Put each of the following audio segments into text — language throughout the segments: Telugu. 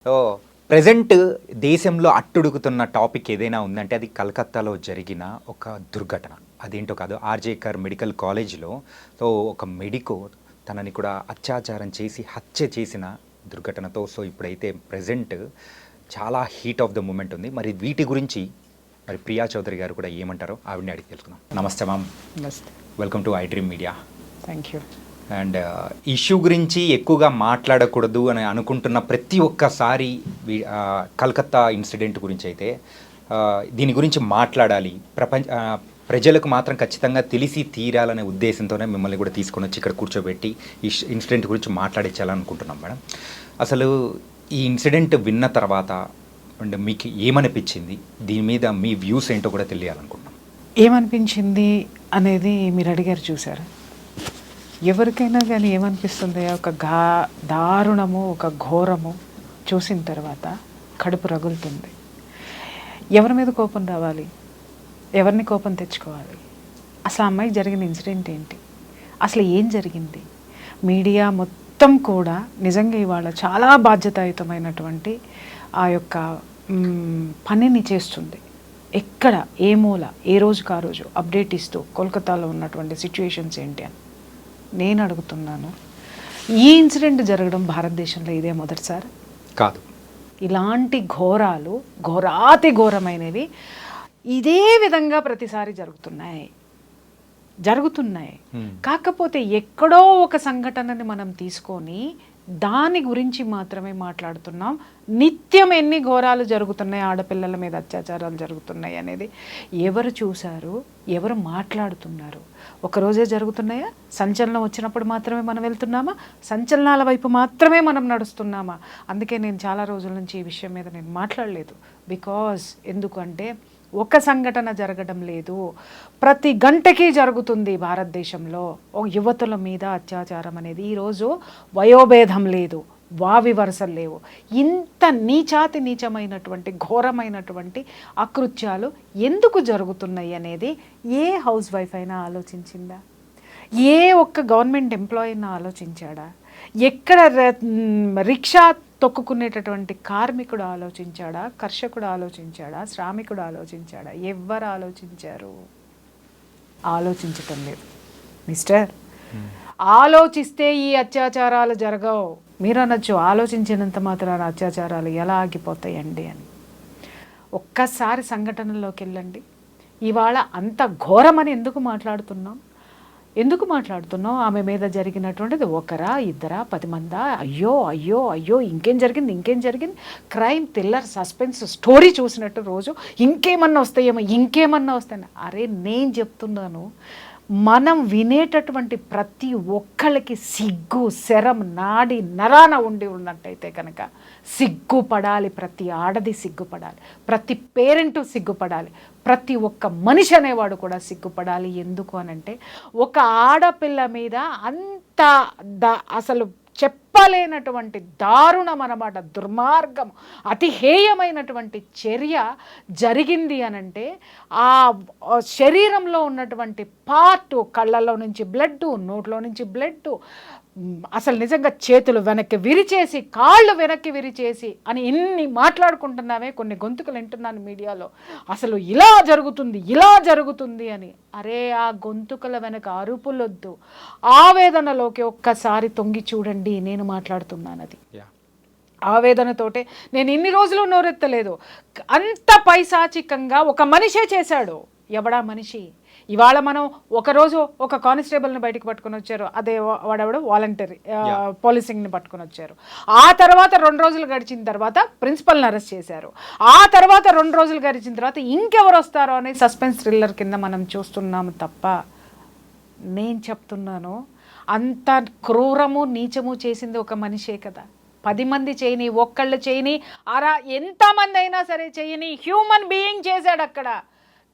సో ప్రెజెంట్ దేశంలో అట్టుడుగుతున్న టాపిక్ ఏదైనా ఉందంటే అది కలకత్తాలో జరిగిన ఒక దుర్ఘటన. అదేంటో కాదు, ఆర్జేకర్ మెడికల్ కాలేజ్లో సో ఒక మెడికో తనని కూడా అత్యాచారం చేసి హత్య చేసిన దుర్ఘటనతో సో ఇప్పుడైతే ప్రెజెంట్ చాలా హీట్ ఆఫ్ ద మూమెంట్ ఉంది. మరి వీటి గురించి మరి ప్రియా చౌదరి గారు కూడా ఏమంటారో ఆవిడని అడిగి తెలుసుకుందాం. నమస్తే మ్యామ్. నమస్తే. Welcome to I dream media. Thank you. And issue గురించి ఎక్కువగా మాట్లాడకూడదు అని అనుకుంటున్న ప్రతి ఒక్కసారి కలకత్తా ఇన్సిడెంట్ గురించి అయితే దీని గురించి మాట్లాడాలి, ప్రజలకు మాత్రం ఖచ్చితంగా తెలిసి తీరాలనే ఉద్దేశంతోనే మిమ్మల్ని కూడా తీసుకొని వచ్చి ఇక్కడ కూర్చోబెట్టి ఈ ఇన్సిడెంట్ గురించి మాట్లాడించాలనుకుంటున్నాం మేడం. అసలు ఈ ఇన్సిడెంట్ విన్న తర్వాత అండ్ మీకు ఏమనిపించింది, దీని మీద మీ వ్యూస్ ఏంటో కూడా తెలియాలనుకుంటున్నాం. ఏమనిపించింది అనేది మీరు అడిగారు, చూసారా? ఎవరికైనా కానీ ఏమనిపిస్తుంది, ఒక దారుణము, ఒక ఘోరము చూసిన తర్వాత కడుపు రగులుతుంది. ఎవరి మీద కోపం రావాలి, ఎవరిని కోపం తెచ్చుకోవాలి? అసలు ఆ అమ్మాయికి జరిగిన ఇన్సిడెంట్ ఏంటి, అసలు ఏం జరిగింది? మీడియా మొత్తం కూడా నిజంగా ఇవాళ చాలా బాధ్యతాయుతమైనటువంటి ఆ యొక్క పనిని చేస్తుంది. ఎక్కడ, ఏ మూల, ఏ రోజుకు ఆ రోజు అప్డేట్ ఇస్తూ కోల్కతాలో ఉన్నటువంటి సిచ్యువేషన్స్ ఏంటి అని నేను అడుగుతున్నాను. ఈ ఇన్సిడెంట్ జరగడం భారతదేశంలో ఇదే మొదటిసారి కాదు. ఇలాంటి ఘోరాలు, ఘోరాతి ఘోరమైనవి ఇదే విధంగా ప్రతిసారి జరుగుతున్నాయి. కాకపోతే ఎక్కడో ఒక సంఘటనని మనం తీసుకొని దాని గురించి మాత్రమే మాట్లాడుతున్నాం. నిత్యం ఎన్ని ఘోరాలు జరుగుతున్నాయి, ఆడపిల్లల మీద అత్యాచారాలు జరుగుతున్నాయి అనేది ఎవరు చూశారు, ఎవరు మాట్లాడుతున్నారు? ఒకరోజే జరుగుతున్నాయా? సంచలనం వచ్చినప్పుడు మాత్రమే మనం వెళ్తున్నామా? సంచలనాల వైపు మాత్రమే మనం నడుస్తున్నామా? అందుకే నేను చాలా రోజుల నుంచి ఈ విషయం మీద నేను మాట్లాడలేదు. బికాజ్ ఎందుకంటే ఒక సంఘటన జరగడం లేదు, ప్రతి గంటకి జరుగుతుంది భారతదేశంలో యువతుల మీద అత్యాచారం అనేది. ఈరోజు వయోభేదం లేదు, వావి వరుసలు లేవు. ఇంత నీచమైనటువంటి ఘోరమైనటువంటి అకృత్యాలు ఎందుకు జరుగుతున్నాయి అనేది ఏ హౌస్ వైఫ్ అయినా ఆలోచించిందా? ఏ ఒక్క గవర్నమెంట్ ఎంప్లాయీ అయినా ఆలోచించాడా? ఎక్కడ రిక్షా తొక్కుకునేటటువంటి కార్మికుడు ఆలోచించాడా? కర్షకుడు ఆలోచించాడా? శ్రామికుడు ఆలోచించాడా? ఎవరు ఆలోచించారు? ఆలోచించటం లేదు. మిస్టర్, ఆలోచిస్తే ఈ అత్యాచారాలు జరగవు. మీరు అనొచ్చు, ఆలోచించినంత మాత్రాన అత్యాచారాలు ఎలా ఆగిపోతాయండి అని. ఒక్కసారి సంఘటనలోకి వెళ్ళండి. ఇవాళ అంత ఘోరమని ఎందుకు మాట్లాడుతున్నాం? ఆమె మీద జరిగినటువంటిది ఒకరా, ఇద్దరా, 10 మందా? అయ్యో ఇంకేం జరిగింది? క్రైమ్ థ్రిల్లర్ సస్పెన్స్ స్టోరీ చూసినట్టు రోజు ఇంకేమన్నా వస్తాయి. అరే నేను చెప్తున్నాను, మనం వినేటటువంటి ప్రతి ఒక్కళ్ళకి సిగ్గు శరం నాడి నరాన ఉన్నట్టయితే కనుక సిగ్గుపడాలి. ప్రతి ఆడది సిగ్గుపడాలి, ప్రతి పేరెంటు సిగ్గుపడాలి, ప్రతి ఒక్క మనిషి అనేవాడు కూడా సిగ్గుపడాలి. ఎందుకు అనంటే ఒక ఆడపిల్ల మీద అంత అసలు చెప్పలేనటువంటి దారుణం అన్నమాట, దుర్మార్గం, అతి హేయమైనటువంటి చర్య జరిగింది అనంటే ఆ శరీరంలో ఉన్నటువంటి పార్ట్, కళ్ళలో నుంచి బ్లడ్, నోట్లో నుంచి బ్లడ్, అసలు నిజంగా చేతులు వెనక్కి విరిచేసి, కాళ్ళు వెనక్కి విరిచేసి అని ఇన్ని మాట్లాడుకుంటున్నామే. కొన్ని గొంతుకలు వింటున్నాను మీడియాలో, అసలు ఇలా జరుగుతుంది అని. అరే ఆ గొంతుకల వెనక అరుపులొద్దు, ఆవేదనలోకి ఒక్కసారి తొంగి చూడండి. నేను మాట్లాడుతున్నాను అది ఆవేదనతోటే. నేను ఇన్ని రోజులు నోరెత్తలేదు. అంత పైశాచికంగా ఒక మనిషే చేశాడు. ఎవడా మనిషి? ఇవాళ మనం ఒకరోజు ఒక కానిస్టేబుల్ని బయటకు పట్టుకొని వచ్చారు, అదే వాడెవడు వాలంటరీ పోలీసింగ్ని పట్టుకొని వచ్చారు. ఆ తర్వాత 2 రోజులు గడిచిన తర్వాత ప్రిన్సిపల్ని అరెస్ట్ చేశారు. ఆ తర్వాత 2 రోజులు గడిచిన తర్వాత ఇంకెవరు వస్తారో అనే సస్పెన్స్ థ్రిల్లర్ కింద మనం చూస్తున్నాము తప్ప, నేను చెప్తున్నాను అంత క్రూరము నీచము చేసింది ఒక మనిషే కదా. 10 మంది చేయని, ఒక్కళ్ళు చేయని, ఎంతమంది అయినా సరే చేయని, హ్యూమన్ బీయింగ్ చేశాడు అక్కడ.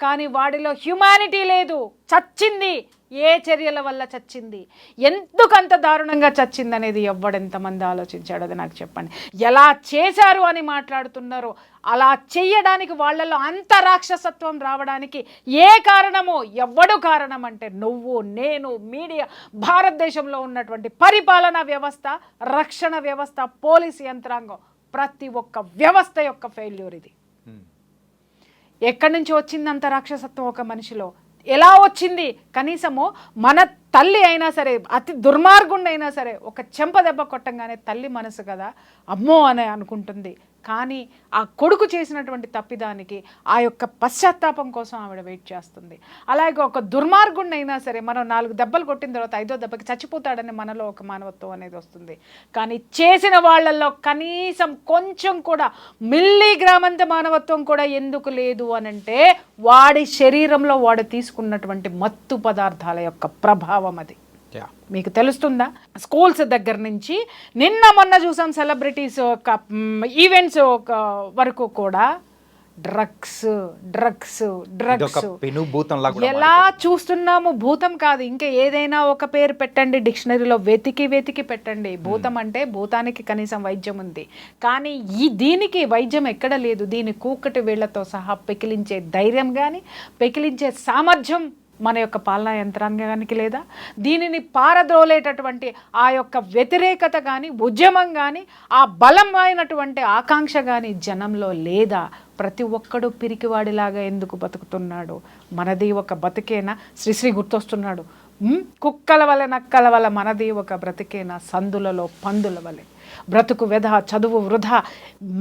కానీ వాడిలో హ్యుమానిటీ లేదు. చచ్చింది. ఏ చర్యల వల్ల చచ్చింది, ఎందుకంత దారుణంగా చచ్చింది అనేది ఎవ్వడెంతమంది ఆలోచించాడో అది నాకు చెప్పండి. ఎలా చేశారు అని మాట్లాడుతున్నారు. అలా చెయ్యడానికి వాళ్ళలో అంత రాక్షసత్వం రావడానికి ఏ కారణమో, ఎవ్వడు కారణం అంటే నువ్వు, నేను, మీడియా, భారతదేశంలో ఉన్నటువంటి పరిపాలనా వ్యవస్థ, రక్షణ వ్యవస్థ, పోలీసు యంత్రాంగం, ప్రతి ఒక్క వ్యవస్థ యొక్క ఫెయిల్యూర్ ఇది. ఎక్కడి నుంచి వచ్చిందంత రాక్షసత్వం ఒక మనిషిలో? ఎలా వచ్చింది? కనీసము మన తల్లి అయినా సరే, అతి దుర్మార్గుండి అయినా సరే, ఒక చెంప దెబ్బ కొట్టంగానే తల్లి మనసు కదా అమ్మో అని అనుకుంటుంది. కానీ ఆ కొడుకు చేసినటువంటి తప్పిదానికి ఆ యొక్క పశ్చాత్తాపం కోసం ఆవిడ వెయిట్ చేస్తుంది. అలాగే ఒక దుర్మార్గుండి అయినా సరే, మనం 4 దెబ్బలు కొట్టిన తర్వాత 5వ దెబ్బకి చచ్చిపోతాడని మనలో ఒక మానవత్వం అనేది వస్తుంది. కానీ చేసిన వాళ్ళల్లో కనీసం కొంచెం కూడా మిల్లీగ్రామంత మానవత్వం కూడా ఎందుకు లేదు అనంటే వాడి శరీరంలో వాడు తీసుకున్నటువంటి మత్తు పదార్థాల యొక్క ప్రభావం అది. మీకు తెలుస్తుందా? స్కూల్స్ దగ్గర నుంచి నిన్న మొన్న చూసాం సెలబ్రిటీస్ ఈవెంట్స్ వరకు కూడా డ్రగ్స్ డ్రగ్స్ డ్రగ్స్ ఎలా చూస్తున్నాము. భూతం కాదు, ఇంకా ఏదైనా ఒక పేరు పెట్టండి డిక్షనరీలో, వెతికి పెట్టండి. భూతం అంటే భూతానికి కనీసం వైద్యం ఉంది, కానీ దీనికి వైద్యం ఎక్కడ లేదు. దీని కూకటి వేళ్లతో సహా పెకిలించే ధైర్యం కానీ పెకిలించే సామర్థ్యం మన యొక్క పాలనా యంత్రాంగానికి లేదా? దీనిని పారద్రోలేటటువంటి ఆ యొక్క వ్యతిరేకత కానీ ఉద్యమం కానీ ఆ బలమైనటువంటి ఆకాంక్ష కానీ జనంలో లేదా? ప్రతి ఒక్కడు పిరికివాడిలాగా ఎందుకు బతుకుతున్నాడు? మనది ఒక బతికేనా? శ్రీశ్రీ గుర్తొస్తున్నాడు. కుక్కల వలె నక్కల వల్ల మనది ఒక బ్రతికేనా? సందులలో పందుల వలె బ్రతుకు వ్యధ, చదువు వృధా,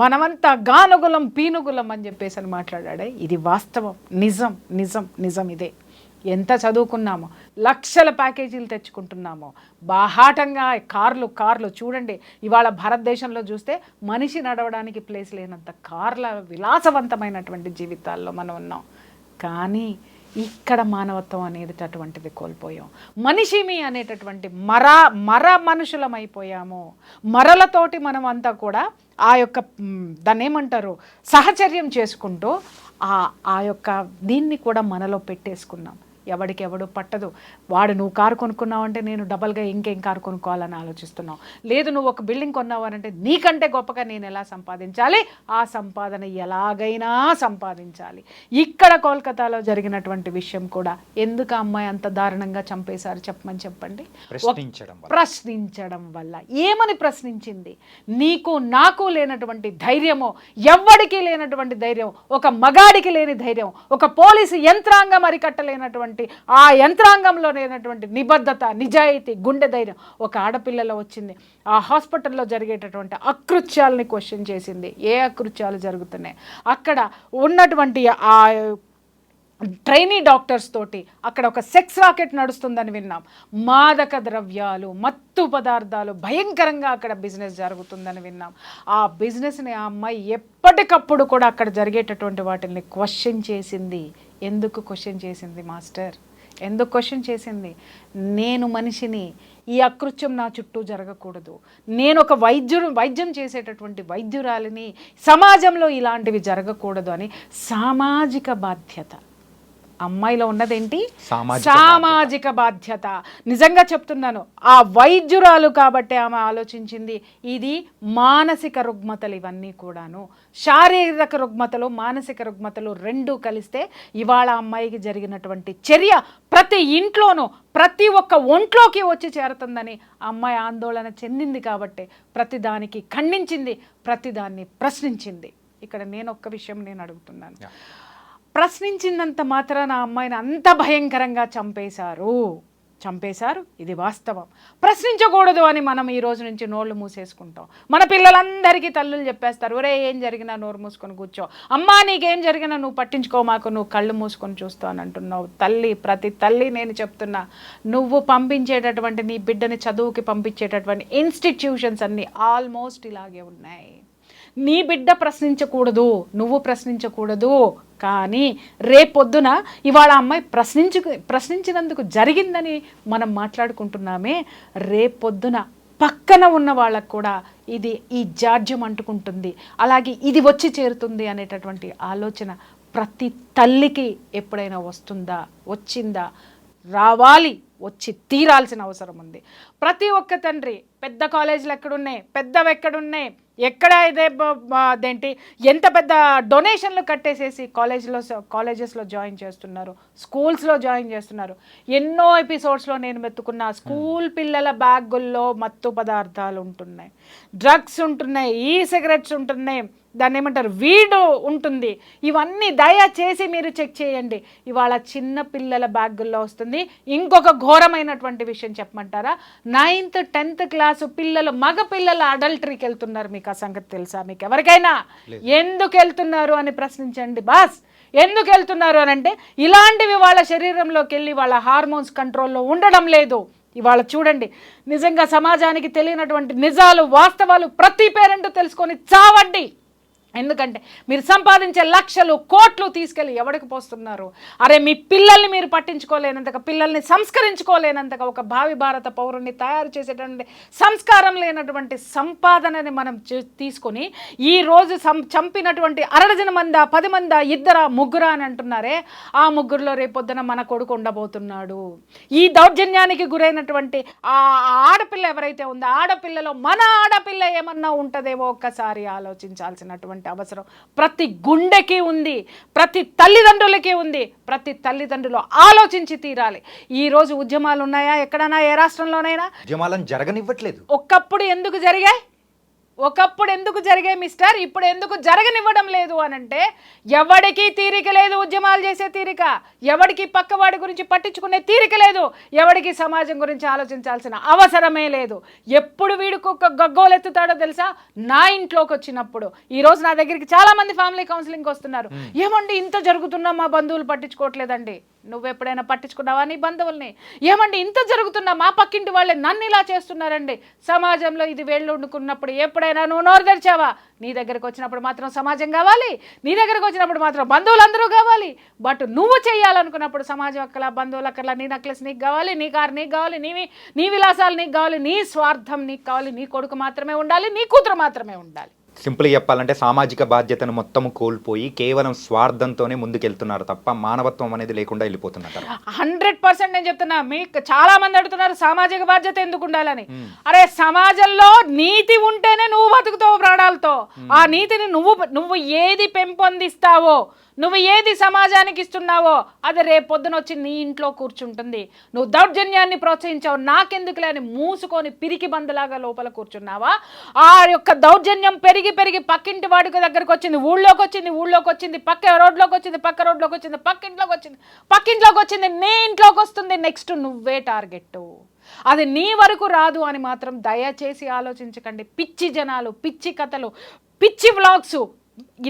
మనమంతా గానుగులం పీనుగులం అని చెప్పేసి అని మాట్లాడాడే. ఇది వాస్తవం, నిజం నిజం నిజం. ఇదే ఎంత చదువుకున్నామో, లక్షల ప్యాకేజీలు తెచ్చుకుంటున్నామో, బాహాటంగా కార్లు చూడండి. ఇవాళ భారతదేశంలో చూస్తే మనిషి నడవడానికి ప్లేస్ లేనంత కార్ల విలాసవంతమైనటువంటి జీవితాల్లో మనం ఉన్నాం. కానీ ఇక్కడ మానవత్వం అనేది అటువంటిది కోల్పోయాం. మనిషిమి అనేటటువంటి మర మనుషులమైపోయాము. మరలతోటి మనం అంతా కూడా ఆ యొక్క దాన్ని ఏమంటారు సహచర్యం చేసుకుంటూ ఆ యొక్క దీన్ని కూడా మనలో పెట్టేసుకున్నాం. ఎవడికి ఎవడు పట్టదు. వాడు నువ్వు కారు కొనుక్కున్నావంటే నేను డబల్గా ఇంకేం కారు కొనుక్కోవాలని ఆలోచిస్తున్నావు. లేదు నువ్వు ఒక బిల్డింగ్ కొన్నావనంటే నీకంటే గొప్పగా నేను ఎలా సంపాదించాలి, ఆ సంపాదన ఎలాగైనా సంపాదించాలి. ఇక్కడ కోల్కతాలో జరిగినటువంటి విషయం కూడా ఎందుకు ఆ అమ్మాయి అంత దారుణంగా చంపేశారు చెప్పమని చెప్పండి. ప్రశ్నించడం వల్ల. ఏమని ప్రశ్నించింది? నీకు నాకు లేనటువంటి ధైర్యమో, ఎవ్వడికి లేనటువంటి ధైర్యం, ఒక మగాడికి లేని ధైర్యం, ఒక పోలీసు యంత్రాంగం అరికట్టలేనటువంటి ఆ యంత్రాంగంలో లేనటువంటి నిబద్ధత, నిజాయితీ, గుండె ధైర్యం ఒక ఆడపిల్లలో వచ్చింది. ఆ హాస్పిటల్లో జరిగేటటువంటి అకృత్యాలని క్వశ్చన్ చేసింది. ఏ అకృత్యాలు జరుగుతున్నాయి అక్కడ ఉన్నటువంటి ఆ ట్రైనీ డాక్టర్స్ తోటి అక్కడ ఒక సెక్స్ రాకెట్ నడుస్తుందని విన్నాం. మాదక ద్రవ్యాలు, మత్తు పదార్థాలు భయంకరంగా అక్కడ బిజినెస్ జరుగుతుందని విన్నాం. ఆ బిజినెస్ని ఆ అమ్మాయి ఎప్పటికప్పుడు కూడా అక్కడ జరిగేటటువంటి వాటిని క్వశ్చన్ చేసింది. ఎందుకు క్వశ్చన్ చేసింది మాస్టర్? ఎందుకు క్వశ్చన్ చేసింది? నేను మనిషిని, ఈ అకృత్యం నా చుట్టూ జరగకూడదు. నేను ఒక వైద్యం చేసేటటువంటి వైద్యురాలిని, సమాజంలో ఇలాంటివి జరగకూడదు అని సామాజిక బాధ్యత. అమ్మాయిలో ఉన్నదేంటి? సామాజిక బాధ్యత. నిజంగా చెప్తున్నాను, ఆ వైద్యురాలు కాబట్టి ఆమె ఆలోచించింది ఇది మానసిక రుగ్మతలు ఇవన్నీ కూడాను. శారీరక రుగ్మతలు, మానసిక రుగ్మతలు రెండూ కలిస్తే ఇవాళ అమ్మాయికి జరిగినటువంటి చర్య ప్రతి ఇంట్లోనూ ప్రతి ఒక్క ఒంట్లోకి వచ్చి చేరుతుందని అమ్మాయి ఆందోళన చెందింది. కాబట్టి ప్రతిదానికి ఖండించింది, ప్రతిదాన్ని ప్రశ్నించింది. ఇక్కడ నేను ఒక్క విషయం నేను అడుగుతున్నాను. ప్రశ్నించినంత మాత్రాన ఆ అమ్మాయిని అంత భయంకరంగా చంపేశారు. ఇది వాస్తవం. ప్రశ్నించకూడదు అని మనం ఈ రోజు నుంచి నోళ్ళు మూసేసుకుంటాం. మన పిల్లలందరికీ తల్లులు చెప్పేస్తారు, ఒరే ఏం జరిగినా నోరు మూసుకొని కూర్చో, అమ్మా నీకేం జరిగినా నువ్వు పట్టించుకో మాకు, నువ్వు కళ్ళు మూసుకొని చూస్తావు అని అంటున్నావు. తల్లి, ప్రతి తల్లి నేను చెప్తున్నా, నువ్వు పంపించేటటువంటి నీ బిడ్డని చదువుకి పంపించేటటువంటి ఇన్స్టిట్యూషన్స్ అన్నీ ఆల్మోస్ట్ ఇలాగే ఉన్నాయి. నీ బిడ్డ ప్రశ్నించకూడదు, నువ్వు ప్రశ్నించకూడదు. కానీ రేపొద్దున ఇవాళ అమ్మాయి ప్రశ్నించినందుకు జరిగిందని మనం మాట్లాడుకుంటున్నామే, రేపొద్దున పక్కన ఉన్న వాళ్ళకు కూడా ఈ జాడ్యం అంటుకుంటుంది, అలాగే ఇది వచ్చి చేరుతుంది అనేటటువంటి ఆలోచన ప్రతి తల్లికి ఎప్పుడైనా వచ్చిందా? రావాలి, వచ్చి తీరాల్సిన అవసరం ఉంది. ప్రతి ఒక్క తండ్రి, పెద్ద కాలేజీలు ఎక్కడున్నాయి, పెద్దవి ఎక్కడున్నాయి, ఎక్కడ ఇదే అదేంటి ఎంత పెద్ద డొనేషన్లు కట్టేసేసి కాలేజెస్లో జాయిన్ చేస్తున్నారు, స్కూల్స్లో జాయిన్ చేస్తున్నారు. ఎన్నో ఎపిసోడ్స్లో నేను మెత్తుకున్న స్కూల్ పిల్లల బ్యాగుల్లో మత్తు పదార్థాలు ఉంటున్నాయి, డ్రగ్స్ ఉంటున్నాయి, సిగరెట్స్ ఉంటున్నాయి, దాన్ని ఏమంటారు వీడు ఉంటుంది. ఇవన్నీ దయచేసి మీరు చెక్ చేయండి. ఇవాళ చిన్న పిల్లల బ్యాగుల్లో వస్తుంది. ఇంకొక ఘోరమైనటువంటి విషయం చెప్పమంటారా, 9th 10th క్లాసు పిల్లలు, మగ పిల్లలు అడల్టరీకి వెళ్తున్నారు. మీకు ఆ సంగతి తెలుసా? మీకు ఎవరికైనా ఎందుకు వెళ్తున్నారు అని ప్రశ్నించండి బాస్. ఎందుకు వెళ్తున్నారు అని అంటే ఇలాంటివి వాళ్ళ శరీరంలోకి వెళ్ళి వాళ్ళ హార్మోన్స్ కంట్రోల్లో ఉండడం లేదు. ఇవాళ చూడండి, నిజంగా సమాజానికి తెలియనటువంటి నిజాలు, వాస్తవాలు ప్రతి పేరెంట్ తెలుసుకొని చావండి. ఎందుకంటే మీరు సంపాదించే లక్షలు కోట్లు తీసుకెళ్ళి ఎవరికి పోస్తున్నారు? అరే మీ పిల్లల్ని మీరు పట్టించుకోలేనంతగా, పిల్లల్ని సంస్కరించుకోలేనంతగా, ఒక భావి భారత పౌరుణ్ణి తయారు చేసేటువంటి సంస్కారం లేనటువంటి సంపాదనని మనం తీసుకొని ఈరోజు చంపినటువంటి 60 మందా 10 మందా 2 3 అని అంటున్నారే, ఆ ముగ్గురులో రేపొద్దున మన కొడుకు ఉండబోతున్నాడు. ఈ దౌర్జన్యానికి గురైనటువంటి ఆ ఆడపిల్ల ఎవరైతే ఉందో, ఆడపిల్లలో మన ఆడపిల్ల ఏమన్నా ఉంటుందేమో ఒక్కసారి ఆలోచించాల్సినటువంటి అవసరం ప్రతి గుండెకి ఉంది, ప్రతి తల్లిదండ్రులకి ఉంది. ప్రతి తల్లిదండ్రులు ఆలోచించి తీరాలి. ఈ రోజు ఉద్యమాలు ఉన్నాయా ఎక్కడైనా, ఏ రాష్ట్రంలోనైనా? ఉద్యమాలను జరగనివ్వట్లేదు. ఒకప్పుడు ఎందుకు జరిగాయి మిస్టర్, ఇప్పుడు ఎందుకు జరగనివ్వడం లేదు అని అంటే, ఎవడికి తీరిక లేదు ఉద్యమాలు చేసే తీరిక, ఎవడికి పక్కవాడి గురించి పట్టించుకునే తీరిక లేదు, ఎవడికి సమాజం గురించి ఆలోచించాల్సిన అవసరమే లేదు. ఎప్పుడు వీడికి ఒక గగ్గోలెత్తుతాడో తెలుసా? నా ఇంట్లోకి వచ్చినప్పుడు. ఈరోజు నా దగ్గరికి చాలామంది ఫ్యామిలీ కౌన్సిలింగ్కి వస్తున్నారు. ఏమండి ఇంత జరుగుతున్నా మా బంధువులు పట్టించుకోవట్లేదండి. నువ్వు ఎప్పుడైనా పట్టించుకున్నావా నీ బంధువుల్ని? ఏమండి ఇంత జరుగుతున్నా మా పక్కింటి వాళ్ళే నన్ను ఇలా చేస్తున్నారండి. సమాజంలో ఇది వేళ్ళు వండుకున్నప్పుడు ఎప్పుడైనా నువ్వు నోరు తెరిచావా? నీ దగ్గరకు వచ్చినప్పుడు మాత్రం సమాజం కావాలి, నీ దగ్గరకు వచ్చినప్పుడు మాత్రం బంధువులందరూ కావాలి. బట్ నువ్వు చేయాలనుకున్నప్పుడు సమాజం అక్కల, బంధువులు అక్కల, నీ నెక్లెస్ నీకు కావాలి, నీ కారు నీకు కావాలి, నీ విలాసాలు నీకు కావాలి, నీ స్వార్థం నీకు కావాలి, నీ కొడుకు మాత్రమే ఉండాలి, నీ కూతురు మాత్రమే ఉండాలి. సింపుల్గా చెప్పాలంటే సామాజిక బాధ్యతను మొత్తం కోల్పోయి కేవలం స్వార్థంతోనే ముందుకెళ్తున్నారు తప్ప మానవత్వం అనేది లేకుండా వెళ్ళిపోతున్నారు. 100% నేను చెప్తున్నా. మీకు చాలా మంది అడుగుతున్నారు సామాజిక బాధ్యత ఎందుకు ఉండాలని. అరే సమాజంలో నీతి ఉంటేనే నువ్వు బతుకుతావు ప్రాణాలతో. ఆ నీతిని నువ్వు ఏది పెంపొందిస్తావో, నువ్వు ఏది సమాజానికి ఇస్తున్నావో అది రేపొద్దున వచ్చి నీ ఇంట్లో కూర్చుంటుంది. నువ్వు దౌర్జన్యాన్ని ప్రోత్సహించావు, నాకెందుకులే అని మూసుకొని పిరికి బందులాగా లోపల కూర్చున్నావా? ఆ యొక్క దౌర్జన్యం పెరిగి పక్కింటి వాడికి దగ్గరకు వచ్చింది, ఊళ్ళోకి వచ్చింది, పక్క రోడ్లోకి వచ్చింది, పక్కింట్లోకి వచ్చింది, నీ ఇంట్లోకి వస్తుంది. నెక్స్ట్ నువ్వే టార్గెట్. అది నీ వరకు రాదు అని మాత్రం దయచేసి ఆలోచించకండి. పిచ్చి జనాలు, పిచ్చి కథలు, పిచ్చి వ్లాగ్స్.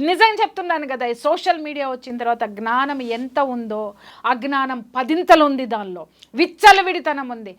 నిజం చెప్తున్నాను కదా, ఈ సోషల్ మీడియా వచ్చిన తర్వాత జ్ఞానం ఎంత ఉందో అజ్ఞానం 10 ఉంది. దానిలో విచ్చలవిడితనం ఉంది.